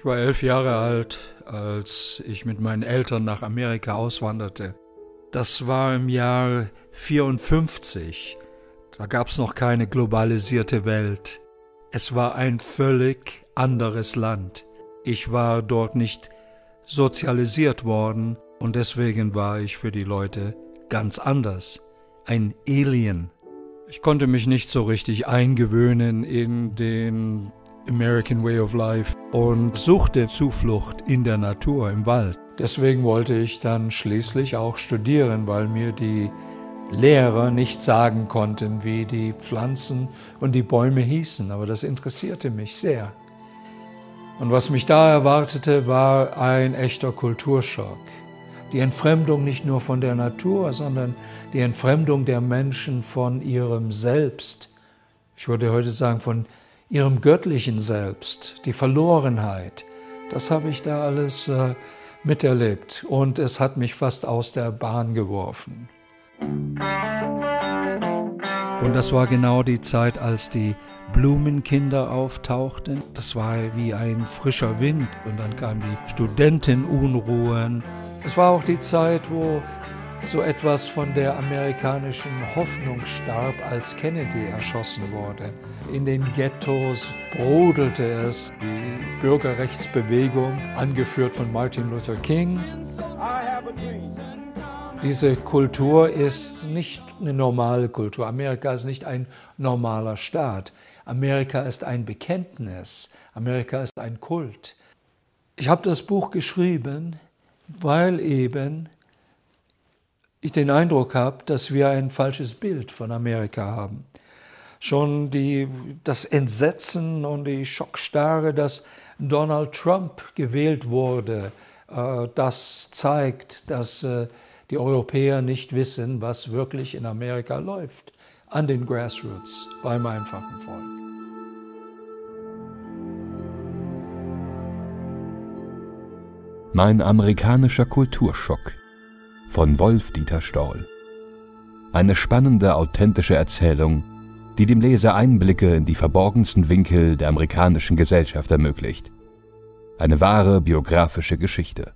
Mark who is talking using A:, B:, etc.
A: Ich war 11 Jahre alt, als ich mit meinen Eltern nach Amerika auswanderte. Das war im Jahr 1954. Da gab es noch keine globalisierte Welt. Es war ein völlig anderes Land. Ich war dort nicht sozialisiert worden und deswegen war ich für die Leute ganz anders. Ein Alien. Ich konnte mich nicht so richtig eingewöhnen in den American Way of Life und suchte Zuflucht in der Natur, im Wald. Deswegen wollte ich dann schließlich auch studieren, weil mir die Lehrer nicht sagen konnten, wie die Pflanzen und die Bäume hießen, aber das interessierte mich sehr. Und was mich da erwartete, war ein echter Kulturschock. Die Entfremdung nicht nur von der Natur, sondern die Entfremdung der Menschen von ihrem Selbst. Ich würde heute sagen, von ihrem göttlichen Selbst, die Verlorenheit. Das habe ich da alles miterlebt und es hat mich fast aus der Bahn geworfen. Und das war genau die Zeit, als die Blumenkinder auftauchten. Das war wie ein frischer Wind und dann kamen die Studentenunruhen. Es war auch die Zeit, wo so etwas von der amerikanischen Hoffnung starb, als Kennedy erschossen wurde. In den Ghettos brodelte es, die Bürgerrechtsbewegung, angeführt von Martin Luther King. Diese Kultur ist nicht eine normale Kultur. Amerika ist nicht ein normaler Staat. Amerika ist ein Bekenntnis. Amerika ist ein Kult. Ich habe das Buch geschrieben, weil eben ich den Eindruck habe, dass wir ein falsches Bild von Amerika haben. Schon das Entsetzen und die Schockstarre, dass Donald Trump gewählt wurde, das zeigt, dass die Europäer nicht wissen, was wirklich in Amerika läuft, an den Grassroots, beim einfachen Volk.
B: Mein amerikanischer Kulturschock von Wolf-Dieter Stoll. Eine spannende, authentische Erzählung, die dem Leser Einblicke in die verborgensten Winkel der amerikanischen Gesellschaft ermöglicht. Eine wahre biografische Geschichte.